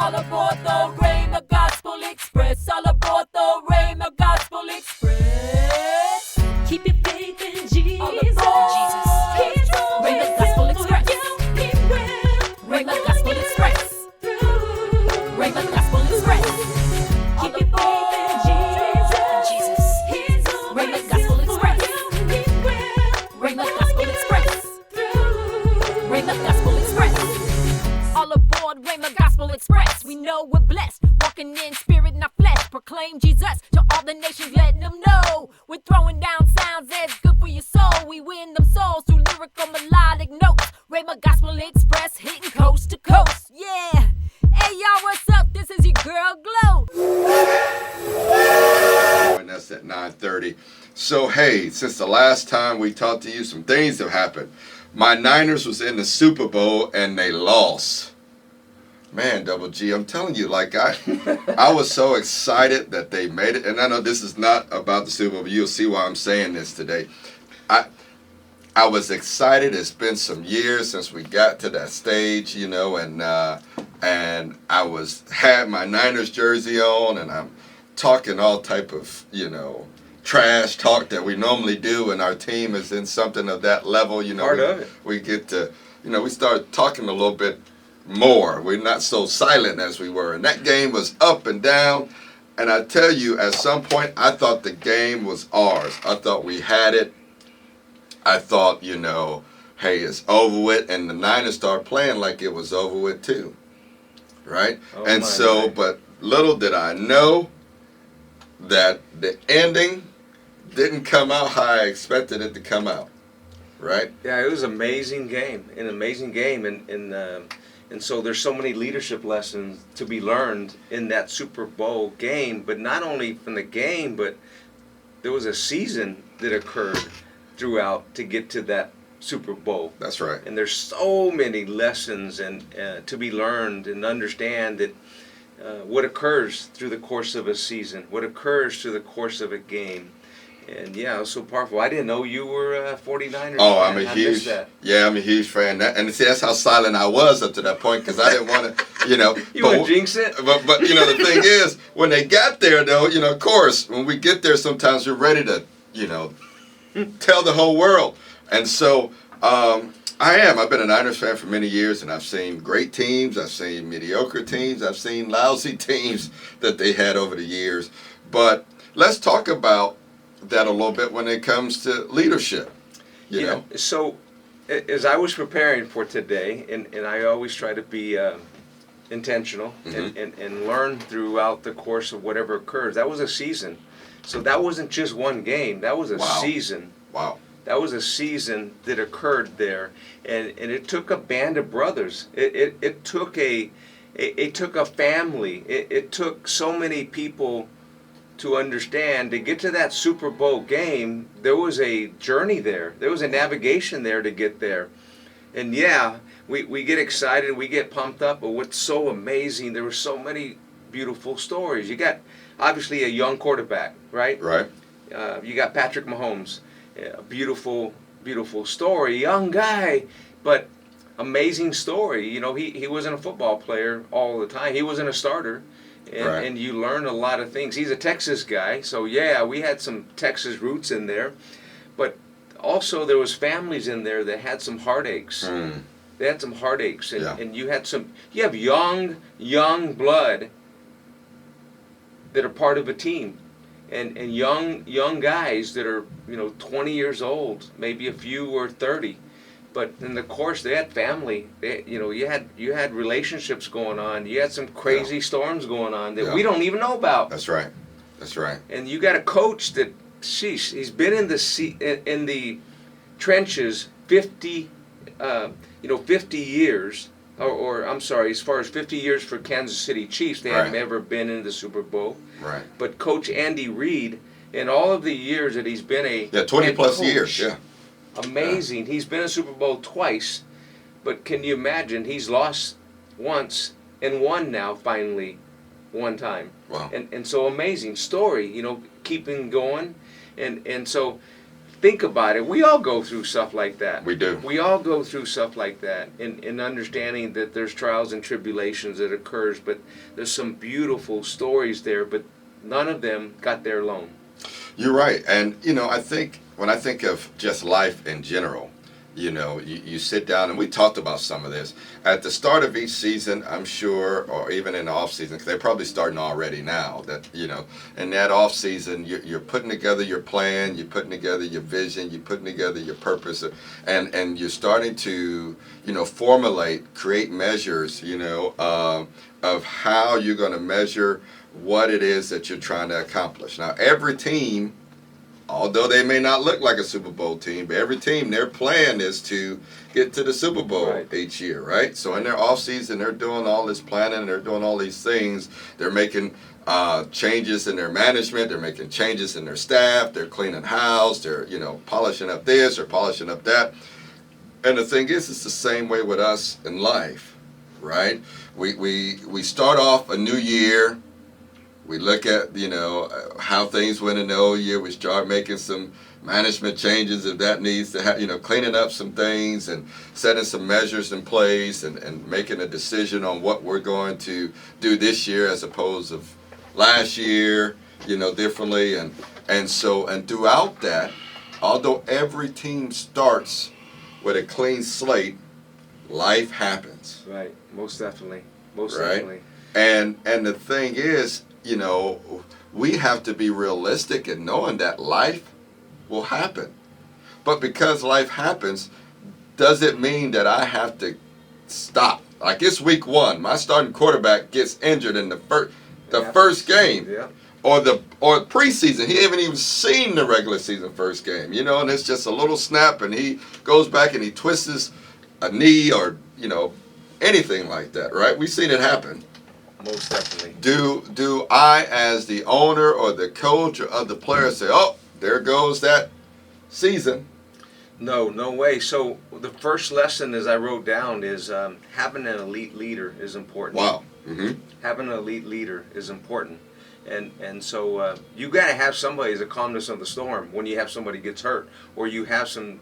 All aboard the Rhema Gospel Express. All aboard the Rhema Gospel Express. Keep your faith in Jesus. All aboard Jesus. He's always Rhema Gospel there for Express. you. He will. Rhema Gospel Express. Rhema Gospel Express. All Keep your aboard faith in Jesus. He's always Rhema Gospel there for Express. you. He will. Rhema Gospel Express. Through. Rhema Gospel Express. All aboard Rhema Gospel Express. We know we're blessed, walking in spirit, not flesh. Proclaim Jesus to all the nations, letting them know we're throwing down sounds that's good for your soul. We win them souls through lyrical melodic notes. Rhema Gospel Express, hitting coast to coast. Yeah. Hey y'all, what's up? This is your girl Glow. And that's at 9:30. So hey, since the last time we talked to you, some things have happened. My Niners was in the Super Bowl and they lost. Man, Double G, I'm telling you, like I was so excited that they made it. And I know this is not about the Super Bowl, but you'll see why I'm saying this today. I was excited. It's been some years since we got to that stage, you know, and I had my Niners jersey on, and I'm talking all type of, you know, trash talk that we normally do when our team is in something of that level, you know. Part of it. We get to, you know, we start talking a little bit more. We're not so silent as we were. And that game was up and down. And I tell you, at some point, I thought the game was ours. I thought we had it. I thought, you know, hey, it's over with. And the Niners started playing like it was over with too. Right? Oh, and so, but little did I know that the ending didn't come out how I expected it to come out. Right? Yeah, it was an amazing game, and so there's so many leadership lessons to be learned in that Super Bowl game. But not only from the game, but there was a season that occurred throughout to get to that Super Bowl. That's right. And there's so many lessons and to be learned and understand that what occurs through the course of a season, what occurs through the course of a game. And yeah, it was so powerful. I didn't know you were a 49ers Oh, fan. I'm a I huge, missed that. yeah, I'm a huge fan. And see, that's how silent I was up to that point because I didn't want to, you know. You want to jinx it? But you know, the thing is, when they got there, though, you know, of course, when we get there, sometimes we're ready to, you know, tell the whole world. And so I've been a Niners fan for many years, and I've seen great teams. I've seen mediocre teams. I've seen lousy teams that they had over the years. But let's talk about that a little bit when it comes to leadership. You know? So as I was preparing for today, and I always try to be intentional and learn throughout the course of whatever occurs. That was a season. So that wasn't just one game. That was a season. Wow. That was a season that occurred there. And it took a band of brothers. It took a family. It took so many people to understand, to get to that Super Bowl game. There was a journey there. There was a navigation there to get there. And yeah, we get excited, we get pumped up, but what's so amazing, there were so many beautiful stories. You got, obviously, a young quarterback, right? Right. You got Patrick Mahomes, a beautiful, beautiful story. Young guy, but amazing story. You know, he wasn't a football player all the time. He wasn't a starter. And you learn a lot of things. He's a Texas guy, so yeah, we had some Texas roots in there. But also there was families in there that had some heartaches. They had some heartaches, and you have young blood that are part of a team, and young guys that are 20 years old, maybe a few were 30. But in the course, they had family. You had relationships going on. You had some crazy storms going on that we don't even know about. That's right. That's right. And you got a coach that, sheesh, he's been in the trenches 50 years. Or I'm sorry, as far as 50 years for Kansas City Chiefs, they haven't ever been in the Super Bowl. Right. But Coach Andy Reid, in all of the years that he's been 20 plus coach, years. Yeah. Amazing. He's been in Super Bowl twice, but can you imagine? He's lost once and won now, finally, one time. Wow. And so amazing story, keeping going. And so think about it. We all go through stuff like that. We do. We all go through stuff like that, in understanding that there's trials and tribulations that occurs, but there's some beautiful stories there, but none of them got there alone. You're right. And, I think when I think of just life in general, you sit down, and we talked about some of this. At the start of each season, I'm sure, or even in the off season, because they're probably starting already now, that, in that off season, you're putting together your plan, you're putting together your vision, you're putting together your purpose, and you're starting to, formulate, create measures, of how you're going to measure what it is that you're trying to accomplish. Now, every team, although they may not look like a Super Bowl team, but every team, their plan is to get to the Super Bowl each year, right? So in their offseason, they're doing all this planning, they're doing all these things. They're making changes in their management, they're making changes in their staff, they're cleaning house, they're, polishing up this or polishing up that. And the thing is, it's the same way with us in life, right? We start off a new year. We look at, how things went in the old year. We start making some management changes if that needs to happen, cleaning up some things and setting some measures in place and making a decision on what we're going to do this year as opposed to last year, differently. And throughout that, although every team starts with a clean slate, life happens. Right. Most definitely. Most right? definitely. And the thing is, we have to be realistic in knowing that life will happen. But because life happens, does it mean that I have to stop? Like, it's week 1, my starting quarterback gets injured in the first game. Yeah. Or preseason, he haven't even seen the regular season first game, and it's just a little snap, and he goes back and he twists a knee or, anything like that, right? We've seen it happen. Most definitely. Do I, as the owner or the coach or other players, say, oh, there goes that season? No way. So the first lesson, as I wrote down, is having an elite leader is important. Wow. Mm-hmm. Having an elite leader is important. And so you got to have somebody as the calmness of the storm when you have somebody gets hurt, or you have some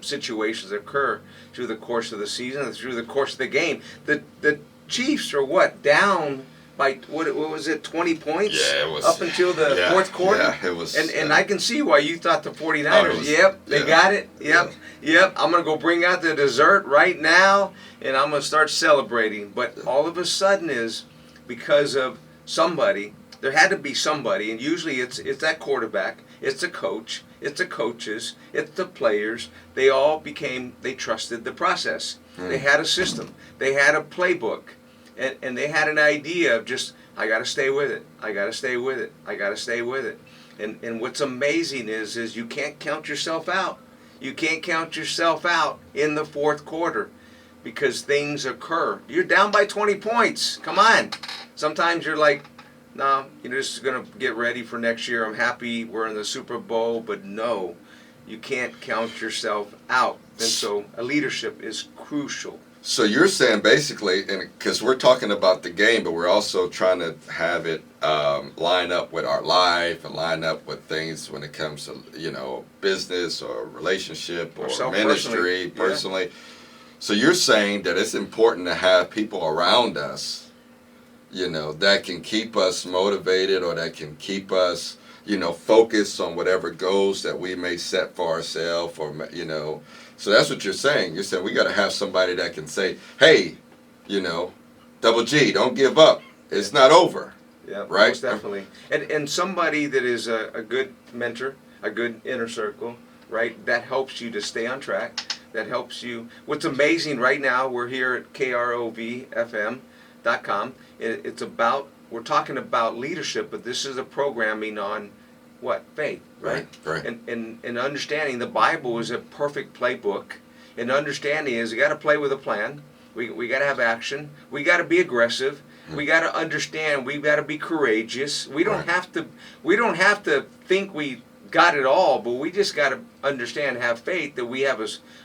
situations occur through the course of the season, through the course of the game. The Chiefs are down by what was it, 20 points? Yeah, it was up until the fourth quarter. Yeah, it was. And I can see why you thought the 49ers. They got it. Yep. I'm gonna go bring out the dessert right now, and I'm gonna start celebrating. But all of a sudden is because of somebody. There had to be somebody, and usually it's that quarterback, it's the coach, it's the coaches, it's the players. They trusted the process. They had a system. They had a playbook. And they had an idea of just, I got to stay with it. I got to stay with it. I got to stay with it. And what's amazing is you can't count yourself out. You can't count yourself out in the fourth quarter because things occur. You're down by 20 points. Come on. Sometimes you're like, no, you're just going to get ready for next year. I'm happy we're in the Super Bowl. But no, you can't count yourself out. And so a leadership is crucial. So you're saying basically, because we're talking about the game, but we're also trying to have it line up with our life and line up with things when it comes to, business or relationship or ministry, personally. Yeah. So you're saying that it's important to have people around us, that can keep us motivated or that can keep us, focused on whatever goals that we may set for ourselves or, So that's what you're saying. You're saying we got to have somebody that can say, hey, Double G, don't give up. It's not over. Yeah, right? Most definitely. And somebody that is a good mentor, a good inner circle, right? That helps you to stay on track. That helps you. What's amazing right now, we're here at KROVFM.com. We're talking about leadership, but this is a programming on what? Faith, right? Right. And understanding the Bible is a perfect playbook. And understanding is you got to play with a plan. We got to have action. We got to be aggressive. We got to understand. We've got to be courageous. We don't have to think we got it all, but we just got to understand, have faith that we have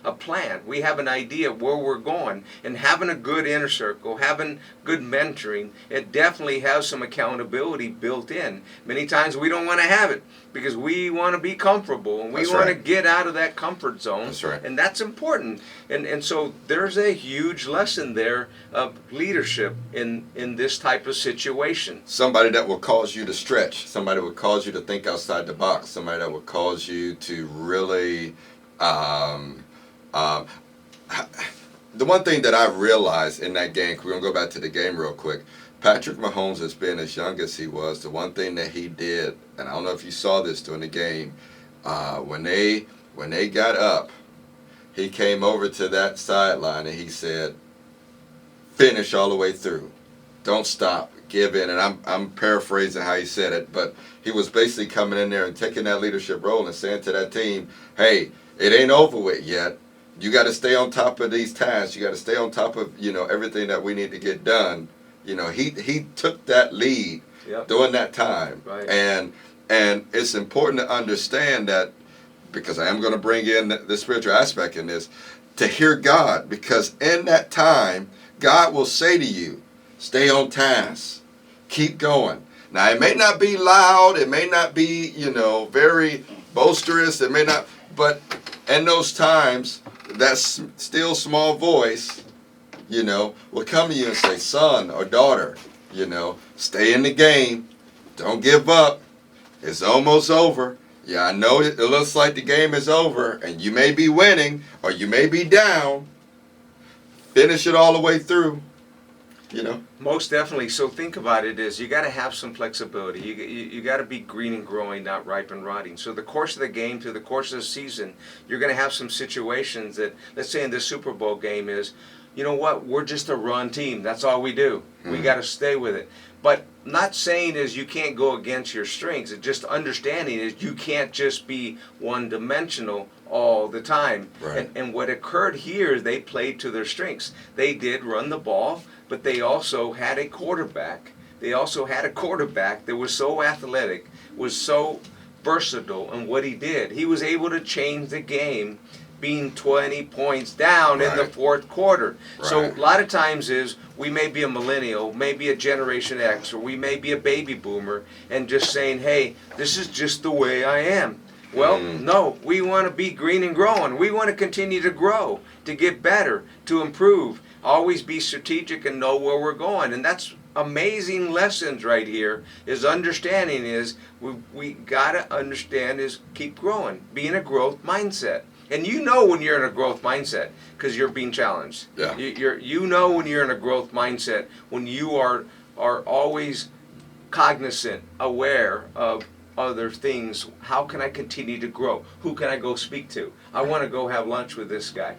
a plan. We have an idea where we're going. And having a good inner circle, having good mentoring, it definitely has some accountability built in. Many times we don't want to have it because we want to be comfortable and we That's want to right. get out of that comfort zone. That's right. And that's important. And so there's a huge lesson there of leadership in this type of situation. Somebody that will cause you to stretch. Somebody will cause you to think outside the box. Somebody that will cause you to really. The one thing that I realized in that game, we're going to go back to the game real quick. Patrick Mahomes has been as young as he was. The one thing that he did, and I don't know if you saw this during the game, when they got up, he came over to that sideline and he said, finish all the way through. Don't stop. Give in. And I'm paraphrasing how he said it, but he was basically coming in there and taking that leadership role and saying to that team, hey, it ain't over with yet. You got to stay on top of these tasks. You got to stay on top of, everything that we need to get done. He took that lead during that time. Right. And it's important to understand that, because I am going to bring in the spiritual aspect in this, to hear God, because in that time, God will say to you, stay on task, keep going. Now, it may not be loud, it may not be, very boisterous, it may not, but in those times, that still small voice, will come to you and say, son or daughter, stay in the game, don't give up, it's almost over. Yeah, I know it looks like the game is over, and you may be winning, or you may be down. Finish it all the way through, Most definitely. So think about it as you got to have some flexibility. You got to be green and growing, not ripe and rotting. So the course of the game, through the course of the season, you're going to have some situations that, let's say in this Super Bowl game is, you know what, we're just a run team. That's all we do. We got to stay with it. But not saying is you can't go against your strengths. It's just understanding is you can't just be one-dimensional all the time. Right. And what occurred here is they played to their strengths. They did run the ball, but they also had a quarterback. They also had a quarterback that was so athletic, was so versatile in what he did. He was able to change the game being 20 points down in the Right. fourth quarter. So Right. a lot of times is we may be a millennial, maybe a Generation X, or we may be a baby boomer, and just saying, hey, this is just the way I am. Well, no, we want to be green and growing. We want to continue to grow, to get better, to improve, always be strategic and know where we're going. And that's amazing lessons right here, is understanding is we got to understand is keep growing, be in a growth mindset. And you know when you're in a growth mindset because you're being challenged. Yeah. You know when you're in a growth mindset, when you are always cognizant, aware of other things. How can I continue to grow? Who can I go speak to? I want to go have lunch with this guy.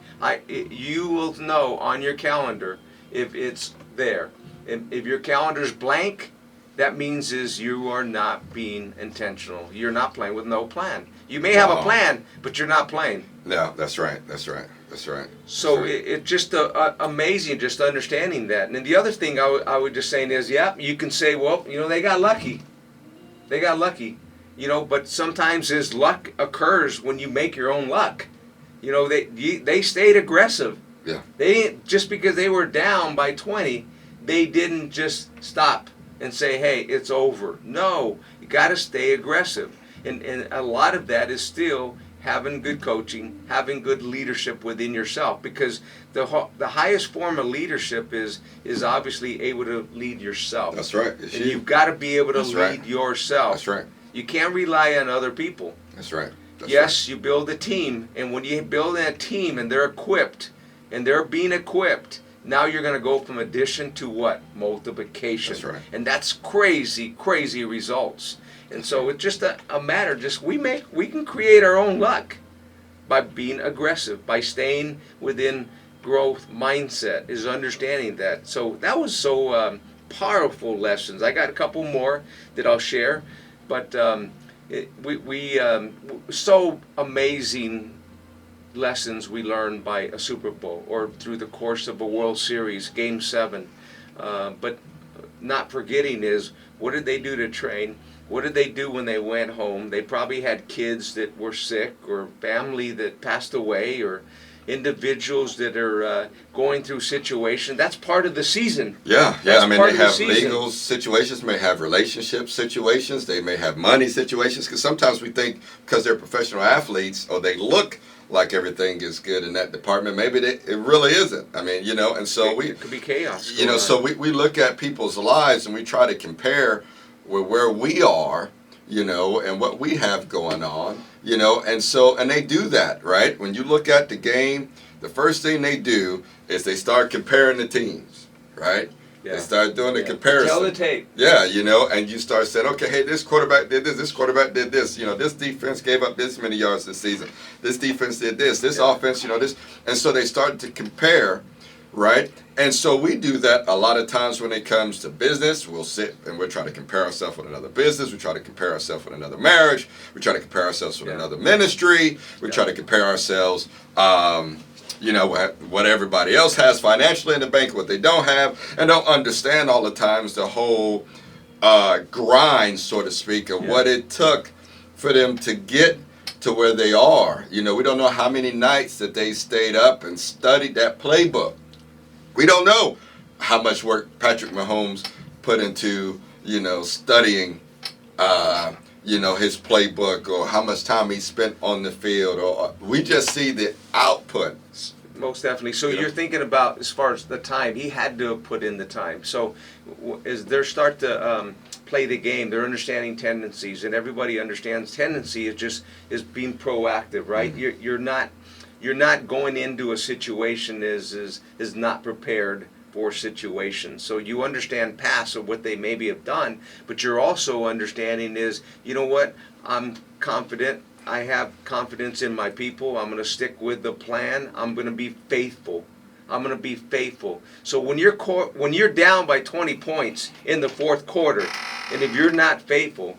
You will know on your calendar if it's there. If your calendar's blank, that means is you are not being intentional. You're not playing with no plan. You may have a plan, but you're not playing. No, that's right. That's right. That's right. So That's right. it's just amazing just understanding that. And then the other thing I would just say is, yeah, you can say, well, they got lucky. They got lucky. But sometimes this luck occurs when you make your own luck. They stayed aggressive. Yeah. They didn't, just because they were down by 20, they didn't just stop and say, hey, it's over. No, you got to stay aggressive. And a lot of that is still having good coaching, having good leadership within yourself, because the highest form of leadership is obviously able to lead yourself. That's right. It's And you. you've got to be able to That's lead right. yourself. That's right. You can't rely on other people. That's right. That's Yes, you build a team, and when you build a team and they're equipped, and they're being equipped, now you're going to go from addition to what? Multiplication. That's right. And that's crazy, crazy results. And so it's just a matter, we can create our own luck by being aggressive, by staying within growth mindset, is understanding that. So that was so powerful lessons. I got a couple more that I'll share, but so amazing lessons we learned by a Super Bowl or through the course of a World Series, Game 7. But not forgetting is, what did they do to train? What did they do when they went home? They probably had kids that were sick, or family that passed away, or individuals that are going through situations. That's part of the season. Yeah. That's I mean, part they of the have season. legal situations, may have relationship situations, they may have money situations. Because sometimes we think because they're professional athletes or they look like everything is good in that department, maybe it really isn't. I mean, and so It could be chaos. so we look at people's lives and we try to compare with where we are, and what we have going on, and they do that, right? When you look at the game, the first thing they do is they start comparing the teams, right? Yeah. They start doing the comparison. Tell the tape. Yeah, and you start saying, okay, hey, this quarterback did this quarterback did this, this defense gave up this many yards this season, this defense did this offense, this, and so they start to compare, right? And so we do that a lot of times when it comes to business. We'll sit and we're trying to compare ourselves with another business. We try to compare ourselves with another marriage. We try to compare ourselves with another ministry. We try to compare ourselves, what everybody else has financially in the bank, what they don't have, and don't understand all the times the whole grind, so to speak, of what it took for them to get to where they are. We don't know how many nights that they stayed up and studied that playbook. We don't know how much work Patrick Mahomes put into, studying, his playbook, or how much time he spent on the field, or we just see the output. Most definitely. So you're thinking about, as far as the time, he had to have put in the time. So as they start to play the game, they're understanding tendencies, and everybody understands tendency is being proactive, right? Mm-hmm. You're not going into a situation is not prepared for situations. So you understand past of what they maybe have done, but you're also understanding is, what, I'm confident. I have confidence in my people. I'm going to stick with the plan. I'm going to be faithful. I'm going to be faithful. So when you're down by 20 points in the fourth quarter, and if you're not faithful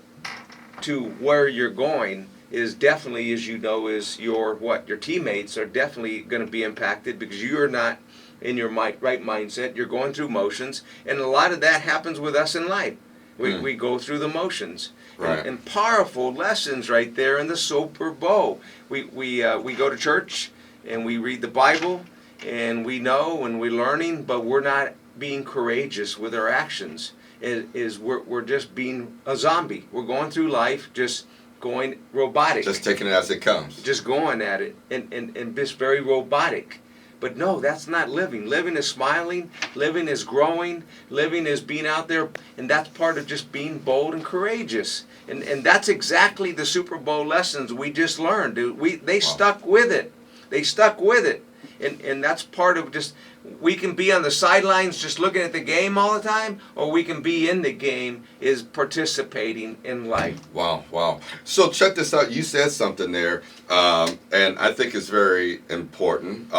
to where you're going, is definitely, as is your teammates are definitely going to be impacted, because you're not in your right mindset. You're going through motions, and a lot of that happens with us in life. We go through the motions. Right. And powerful lessons right there in the Super Bowl. We go to church and we read the Bible and we know and we're learning, but we're not being courageous with our actions. We're just being a zombie. We're going through life just going robotic. Just taking it as it comes. Just going at it and just very robotic. But no, that's not living. Living is smiling. Living is growing. Living is being out there. And that's part of just being bold and courageous. And that's exactly the Super Bowl lessons we just learned. They stuck with it. They stuck with it. And that's part of just, we can be on the sidelines just looking at the game all the time, or we can be in the game is participating in life. Wow. So check this out. You said something there, and I think it's very important.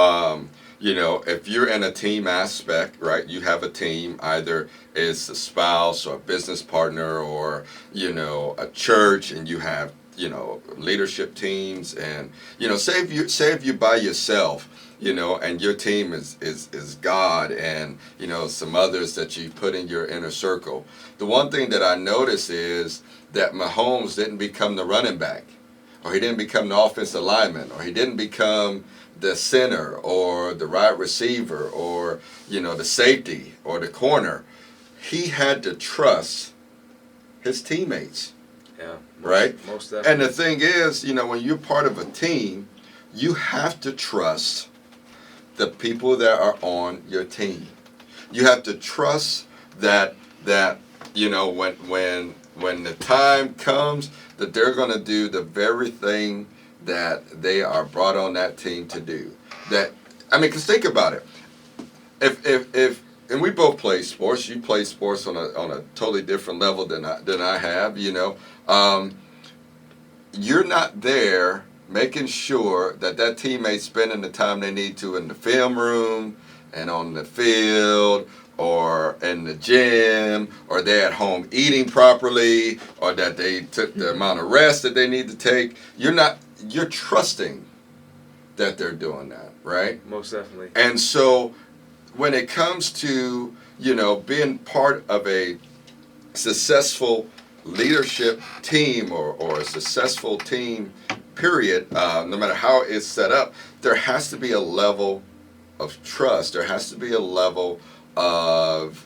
If you're in a team aspect, right, you have a team, either it's a spouse or a business partner or, a church, and you have, leadership teams, and, say if you're by yourself, and your team is God and, some others that you put in your inner circle. The one thing that I notice is that Mahomes didn't become the running back, or he didn't become the offensive lineman, or he didn't become the center or the wide receiver or, the safety or the corner. He had to trust his teammates. Yeah. Right? Most definitely. And the thing is, when you're part of a team, you have to trust the people that are on your team. You have to trust that when the time comes, that they're going to do the very thing that they are brought on that team to do. Because think about it. If and we both play sports. You play sports on a totally different level than I have. You're not there making sure that teammate's spending the time they need to in the film room and on the field or in the gym, or they're at home eating properly, or that they took the amount of rest that they need to take. You're trusting that they're doing that, right? Most definitely. And so when it comes to, being part of a successful leadership team or a successful team, period, no matter how it's set up, there has to be a level of trust. There has to be a level of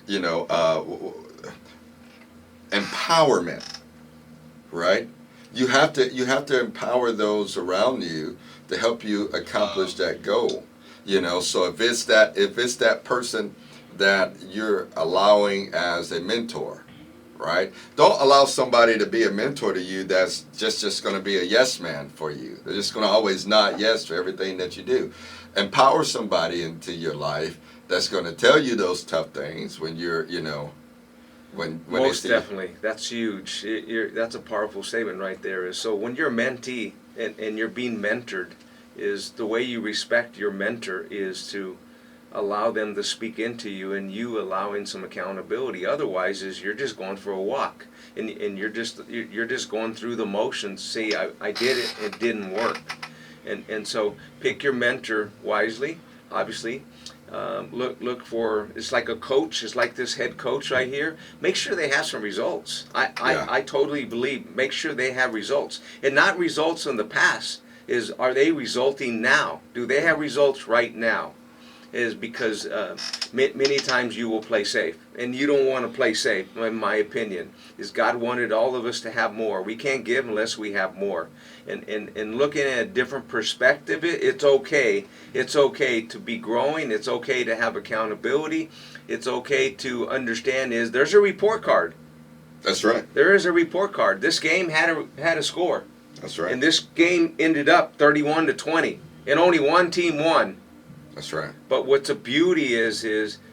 you know, empowerment, right? You have to empower those around you to help you accomplish that goal. You know, so if it's that person that you're allowing as a mentor, right? Don't allow somebody to be a mentor to you that's just going to be a yes man for you. They're just going to always nod yes to everything that you do. Empower somebody into your life that's going to tell you those tough things when you're, you know, when Most it's definitely. That's huge. That's a powerful statement right there. So when you're a mentee and you're being mentored, is the way you respect your mentor is to allow them to speak into you and you allowing some accountability. Otherwise, is you're just going for a walk and you're just going through the motions. See, I did it. It didn't work. And so pick your mentor wisely. Obviously, look for, it's like a coach. It's like this head coach right here. Make sure they have some results. I totally believe. Make sure they have results and not results in the past. Are they resulting now? Do they have results right now? Is because many times you will play safe, and you don't want to play safe. In my opinion, is God wanted all of us to have more. We can't give unless we have more. And looking at a different perspective, it's okay. It's okay to be growing. It's okay to have accountability. It's okay to understand. There's a report card. That's right. There is a report card. This game had a score. That's right. And this game ended up 31-20, and only one team won. That's right. But what's a beauty is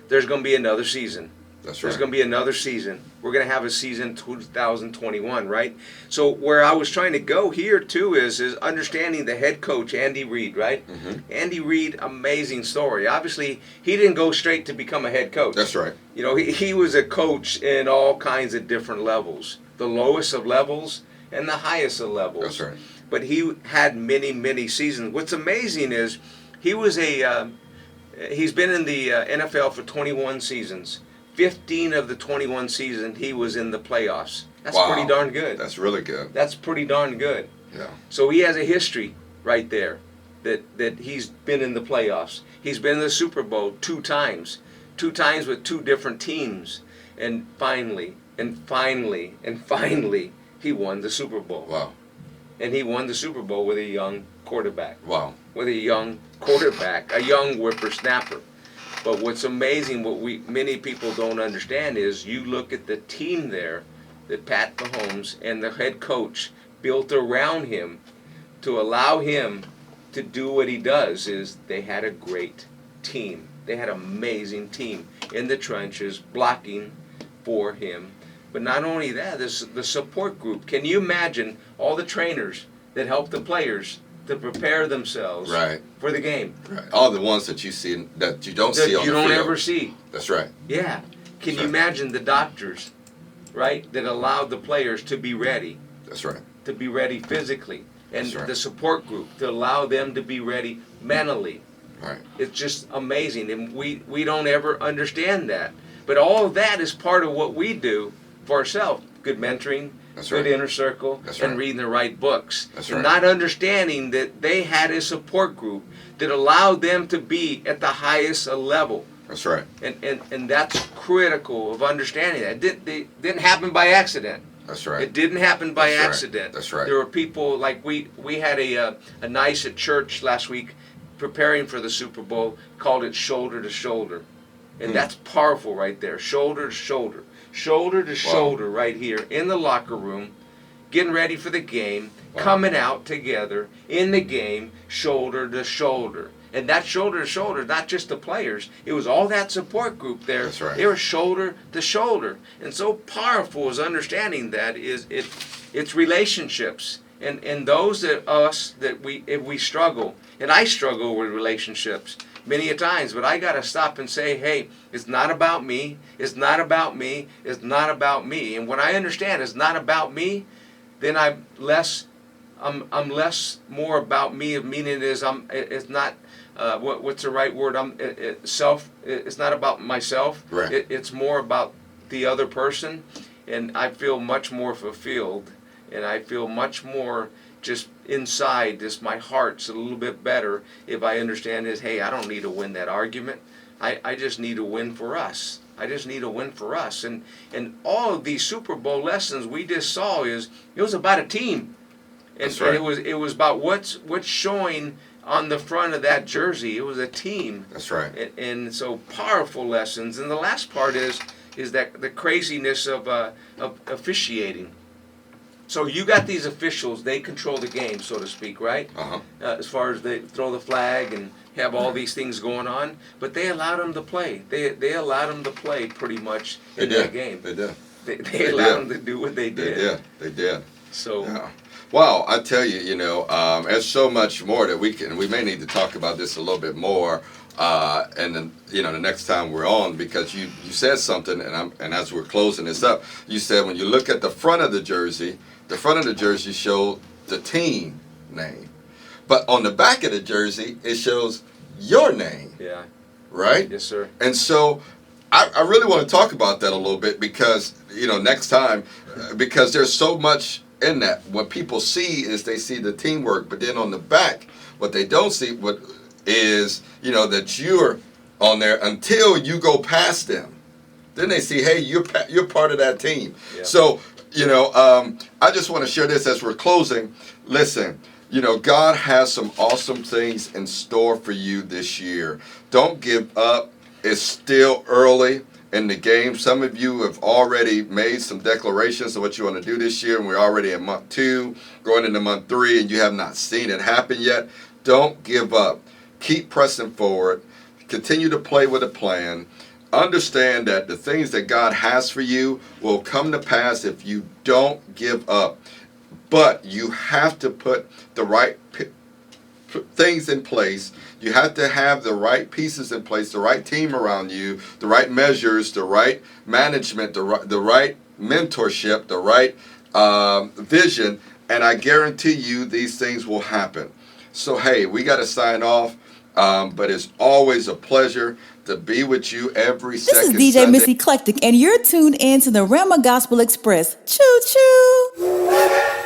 there's going to be another season. That's right. There's going to be another season. We're going to have a season 2021, right? So where I was trying to go here too is understanding the head coach, Andy Reid, right? Mm-hmm. Andy Reid, amazing story. Obviously, he didn't go straight to become a head coach. That's right. You know, he was a coach in all kinds of different levels, the lowest of levels and the highest of levels. That's right. But he had many seasons. What's amazing is he was he's been in the NFL for 21 seasons. 15 of the 21 seasons he was in the playoffs. That's pretty darn good. That's really good. That's pretty darn good. Yeah. So he has a history right there that he's been in the playoffs. He's been in the Super Bowl 2 times. 2 times with 2 different teams. And finally, he won the Super Bowl. Wow. And he won the Super Bowl with a young quarterback. Wow. With a young quarterback, a young whippersnapper. But what's amazing, many people don't understand is you look at the team there that Pat Mahomes and the head coach built around him to allow him to do what he does is they had a great team. They had an amazing team in the trenches blocking for him. But not only that, this the support group. Can you imagine all the trainers that help the players to prepare themselves for the game? Right. All the ones that you see that you don't see on the field. You don't ever see. That's right. Yeah. Can you imagine the doctors, right, that allowed the players to be ready? That's right. To be ready physically. And That's right. the support group to allow them to be ready mentally. Right. It's just amazing. And we don't ever understand that. But all of that is part of what we do for ourselves. Good mentoring, good inner circle, and reading the right books. And not understanding that they had a support group that allowed them to be at the highest level. That's right. And that's critical of understanding that. It didn't happen by accident. That's right. It didn't happen by That's accident. Right. That's right. There were people like we had a nice at church last week preparing for the Super Bowl, called it shoulder to shoulder. And that's powerful right there. Shoulder to shoulder. Shoulder to shoulder right here in the locker room, getting ready for the game, coming out together in the game, shoulder to shoulder. And that shoulder to shoulder, not just the players, it was all that support group there. That's right. They were shoulder to shoulder. And so powerful is understanding that it's relationships. And those if we struggle, and I struggle with relationships many a times, but I got to stop and say, hey, it's not about me, it's not about me, it's not about me. And when I understand it's not about me, then I'm less more about me, meaning it's not, what's the right word, it's not about myself, right. It's more about the other person, and I feel much more fulfilled, and I feel much more just inside, just my heart's a little bit better if I understand this. Hey, I don't need to win that argument. I just need to win for us. I just need to win for us. And all of these Super Bowl lessons we just saw it was about a team. And, That's right. and it was about what's showing on the front of that jersey. It was a team. That's right. And so powerful lessons. And the last part is that the craziness of officiating. So you got these officials, they control the game, so to speak, right? Uh-huh. As far as they throw the flag and have all these things going on, but they allowed them to play. They allowed them to play pretty much in that game. They did. They allowed them to do what they did. They did. So. Yeah. Well, I tell you, there's so much more that we may need to talk about this a little bit more, and then, the next time we're on, because you said something, and as we're closing this up, you said when you look at the front of the jersey showed the team name, but on the back of the jersey it shows your name. Yeah. Right? Yes, sir. And so I really want to talk about that a little bit because, next time, because there's so much in that. What people see is they see the teamwork, but then on the back, what they don't see is, that you're on there until you go past them. Then they see, hey, you're part of that team. Yeah. So, I just want to share this as we're closing. Listen, God has some awesome things in store for you this year. Don't give up. It's still early in the game. Some of you have already made some declarations of what you want to do this year, and we're already in month 2, going into month 3, and you have not seen it happen yet. Don't give up. Keep pressing forward. Continue to play with a plan. Understand that the things that God has for you will come to pass if you don't give up. But you have to put the right things in place. You have to have the right pieces in place, the right team around you, the right measures, the right management, the right mentorship, the right vision, and I guarantee you these things will happen. So, hey, we got to sign off, but it's always a pleasure to be with you every second. This is DJ Sunday. Miss Eclectic, and you're tuned in to the Rhema Gospel Express. Choo choo!